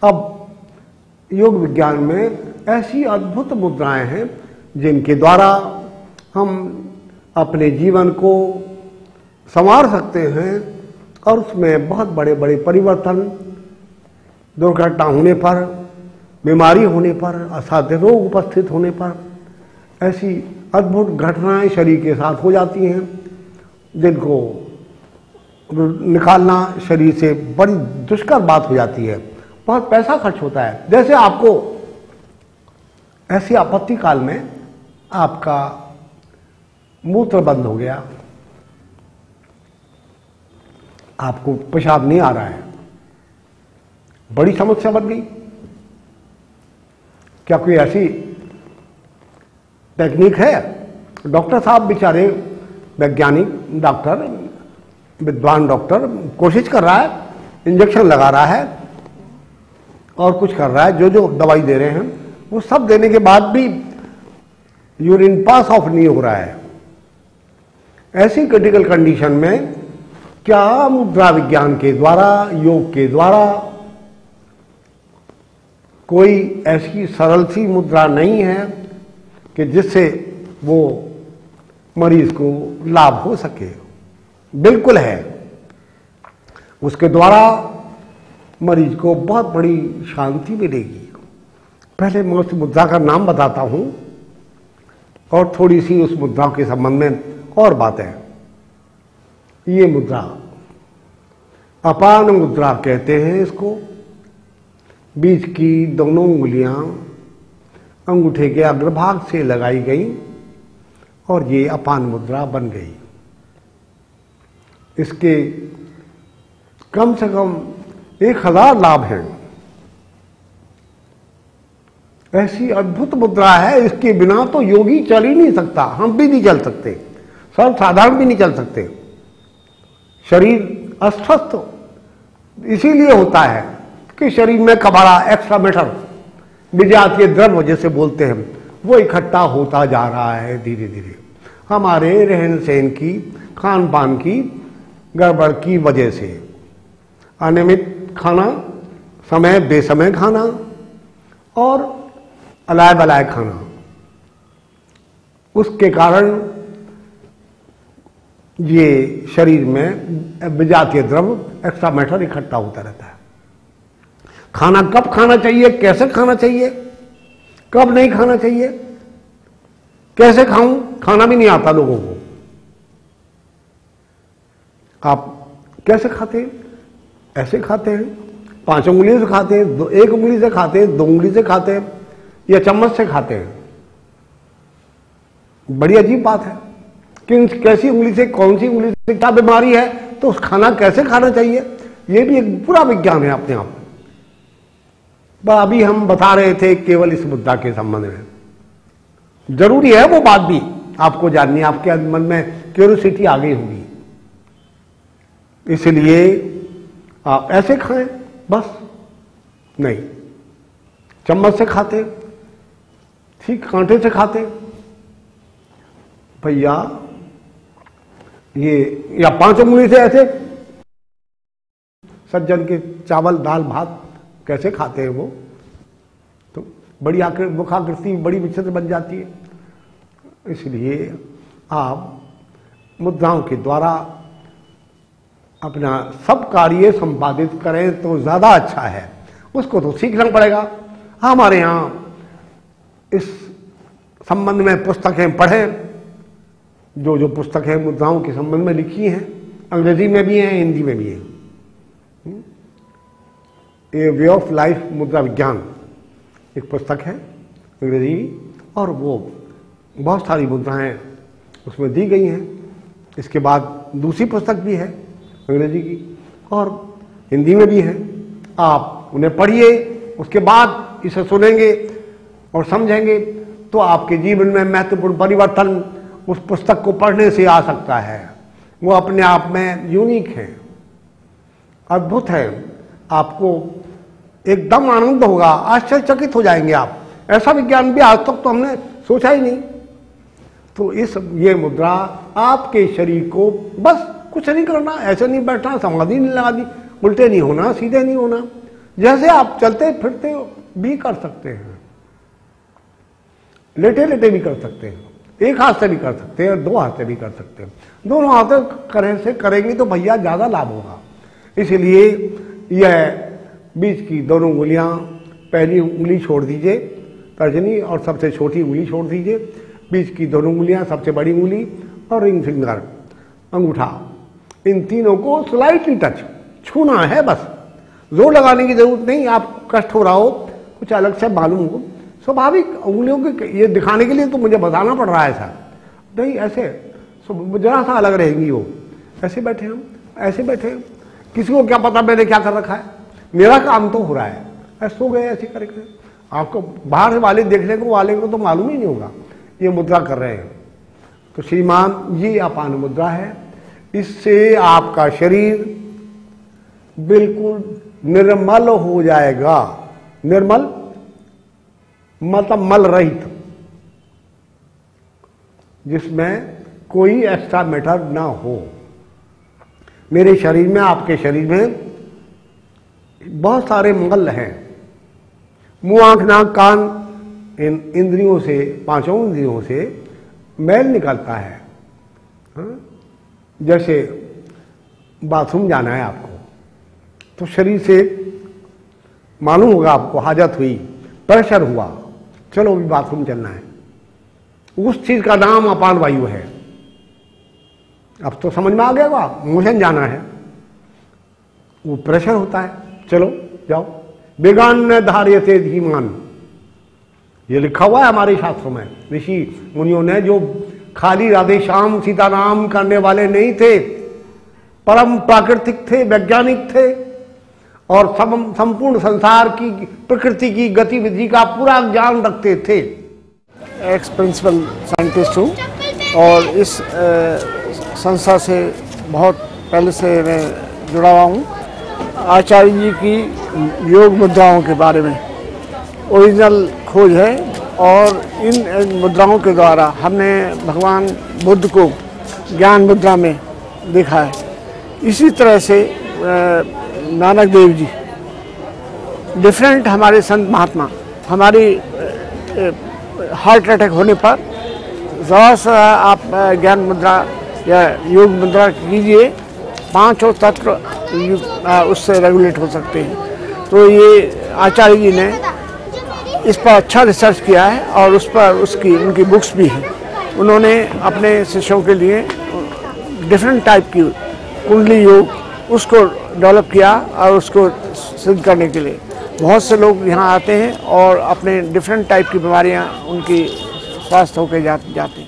अब योग विज्ञान में ऐसी अद्भुत मुद्राएं हैं जिनके द्वारा हम अपने जीवन को संवार सकते हैं और उसमें बहुत बड़े बड़े परिवर्तन, दुर्घटना होने पर, बीमारी होने पर, असाध्य रोग उपस्थित होने पर ऐसी अद्भुत घटनाएं शरीर के साथ हो जाती हैं जिनको निकालना शरीर से बड़ी दुष्कर बात हो जाती है। बहुत पैसा खर्च होता है। जैसे आपको ऐसी आपत्ति काल में आपका मूत्र बंद हो गया, आपको पेशाब नहीं आ रहा है, बड़ी समस्या बन गई। क्या कोई ऐसी टेक्निक है? डॉक्टर साहब बेचारे, वैज्ञानिक डॉक्टर, विद्वान डॉक्टर कोशिश कर रहा है, इंजेक्शन लगा रहा है और कुछ कर रहा है, जो जो दवाई दे रहे हैं वो सब देने के बाद भी यूरिन पास ऑफ नहीं हो रहा है। ऐसी क्रिटिकल कंडीशन में क्या मुद्रा विज्ञान के द्वारा, योग के द्वारा कोई ऐसी सरल सी मुद्रा नहीं है कि जिससे वो मरीज को लाभ हो सके? बिल्कुल है। उसके द्वारा मरीज को बहुत बड़ी शांति मिलेगी। पहले मैं उस मुद्रा का नाम बताता हूं और थोड़ी सी उस मुद्रा के संबंध में और बातें। ये मुद्रा अपान मुद्रा कहते हैं इसको। बीच की दोनों उंगलियां अंगूठे के अग्रभाग से लगाई गई और ये अपान मुद्रा बन गई। इसके कम से कम 1000 लाभ हैं। ऐसी अद्भुत मुद्रा है, इसके बिना तो योगी चल ही नहीं सकता। हम भी नहीं चल सकते, सर्वसाधारण भी नहीं चल सकते। शरीर अस्वस्थ इसीलिए होता है कि शरीर में कबाड़ा, एक्स्ट्रा मैटर, विजातीय द्रव्य जैसे बोलते हैं, वो इकट्ठा होता जा रहा है धीरे धीरे। हमारे रहन सहन की, खान पान की गड़बड़ की वजह से अनियमित खाना, समय बेसमय खाना और अलाय बलाय खाना, उसके कारण ये शरीर में विजातीय द्रव्य, एक्स्ट्रा मैटर इकट्ठा होता रहता है। खाना कब खाना चाहिए, कैसे खाना चाहिए, कब नहीं खाना चाहिए, कैसे खाऊं, खाना भी नहीं आता लोगों को। आप कैसे खाते हैं? ऐसे खाते हैं, 5 उंगलियों से खाते हैं, 1 उंगली से खाते हैं, 2 उंगली से खाते हैं या चम्मच से खाते हैं। बड़ी अजीब बात है कि कैसी उंगली से, कौन सी उंगली से क्या बीमारी है, तो उस खाना कैसे खाना चाहिए, यह भी एक पूरा विज्ञान है अपने आप में। अभी हम बता रहे थे केवल इस मुद्दा के संबंध में। जरूरी है वो बात भी आपको जाननी, आपके मन में क्यूरियोसिटी आ गई होगी, इसलिए आप ऐसे खाएं बस नहीं। चम्मच से खाते, ठीक कांटे से खाते भैया, ये या 5 उंगली से ऐसे सज्जन के चावल दाल भात कैसे खाते हैं वो, तो बड़ी मुखाकृति बड़ी विचित्र बन जाती है। इसलिए आप मुद्राओं के द्वारा अपना सब कार्य संपादित करें तो ज़्यादा अच्छा है। उसको तो सीखना पड़ेगा। हमारे यहाँ इस संबंध में पुस्तकें पढ़ें, जो पुस्तकें मुद्राओं के संबंध में लिखी हैं, अंग्रेजी में भी हैं, हिंदी में भी हैं। ए वे ऑफ लाइफ मुद्रा विज्ञान एक पुस्तक है अंग्रेजी, और वो बहुत सारी मुद्राएं उसमें दी गई हैं। इसके बाद दूसरी पुस्तक भी है अंग्रेजी की और हिंदी में भी है। आप उन्हें पढ़िए, उसके बाद इसे सुनेंगे और समझेंगे तो आपके जीवन में महत्वपूर्ण परिवर्तन उस पुस्तक को पढ़ने से आ सकता है। वो अपने आप में यूनिक है, अद्भुत है। आपको एकदम आनंद होगा, आश्चर्यचकित हो जाएंगे आप। ऐसा विज्ञान भी आज तक तो हमने सोचा ही नहीं। तो ये मुद्रा आपके शरीर को बस कुछ नहीं करना, ऐसे नहीं बैठना, समाधि नहीं लगा दी, उल्टे नहीं होना, सीधे नहीं होना, जैसे आप चलते फिरते भी कर सकते हैं, लेटे लेटे भी कर सकते हैं, एक हाथ से भी कर सकते हैं और दो हाथ से भी कर सकते हैं। दोनों हाथ से करेंगे तो भैया ज़्यादा लाभ होगा। इसलिए यह बीच की दोनों उंगलियां, पहली उंगली छोड़ दीजिए तर्जनी और सबसे छोटी उंगली छोड़ दीजिए, बीच की दोनों उंगलियां, सबसे बड़ी उंगली और रिंग फिंगर अंगूठा, इन तीनों को स्लाइटली टच छूना है बस, जोर लगाने की जरूरत नहीं। आप कष्ट हो रहा हो, कुछ अलग से मालूम हो, स्वाभाविक उंगलियों के ये दिखाने के लिए तो मुझे बताना पड़ रहा है ऐसा नहीं, ऐसे जरा सा अलग रहेंगी वो। ऐसे बैठे हम, ऐसे बैठे, किसी को क्या पता मैंने क्या कर रखा है, मेरा काम तो हो रहा है, ऐसे सो गए ऐसे करके। आपको बाहर से वाले देखने को वाले को तो मालूम ही नहीं होगा ये मुद्रा कर रहे हैं। तो श्रीमान ये अपान मुद्रा है, इससे आपका शरीर बिल्कुल निर्मल हो जाएगा। निर्मल मतलब मल रहित, जिसमें कोई एक्स्ट्रा मैटर ना हो। मेरे शरीर में, आपके शरीर में बहुत सारे मल हैं। मुंह, आंख, नाक, कान, इन इंद्रियों से, पांचों इंद्रियों से मैल निकलता है। जैसे बाथरूम जाना है आपको, तो शरीर से मालूम होगा आपको, हाजत हुई, प्रेशर हुआ, चलो अभी बाथरूम चलना है, उस चीज का नाम अपान वायु है। अब तो समझ में आ गया होगा, मोशन जाना है, वो प्रेशर होता है, चलो जाओ। बेगान न धार्यते धीमान, ये लिखा हुआ है हमारे शास्त्रों में। ऋषि मुनियों ने, जो खाली राधे श्याम सीता नाम करने वाले नहीं थे, परम प्राकृतिक थे, वैज्ञानिक थे और संपूर्ण संसार की प्रकृति की गतिविधि का पूरा ज्ञान रखते थे। एक्स प्रिंसिपल साइंटिस्ट हूँ और इस संस्था से बहुत पहले से मैं जुड़ा हुआ हूँ। आचार्य जी की योग मुद्राओं के बारे में ओरिजिनल खोज है और इन मुद्राओं के द्वारा हमने भगवान बुद्ध को ज्ञान मुद्रा में देखा है। इसी तरह से नानक देव जी, डिफरेंट हमारे संत महात्मा, हमारी हार्ट अटैक होने पर ज़रा सा आप ज्ञान मुद्रा या योग मुद्रा कीजिए, पांचों तत्व उससे रेगुलेट हो सकते हैं। तो ये आचार्य जी ने इस पर अच्छा रिसर्च किया है और उस पर उनकी बुक्स भी हैं। उन्होंने अपने शिष्यों के लिए डिफरेंट टाइप की कुंडली योग उसको डेवलप किया और उसको सिद्ध करने के लिए बहुत से लोग यहाँ आते हैं और अपने डिफरेंट टाइप की बीमारियाँ उनकी स्वास्थ्य होकर जाते हैं।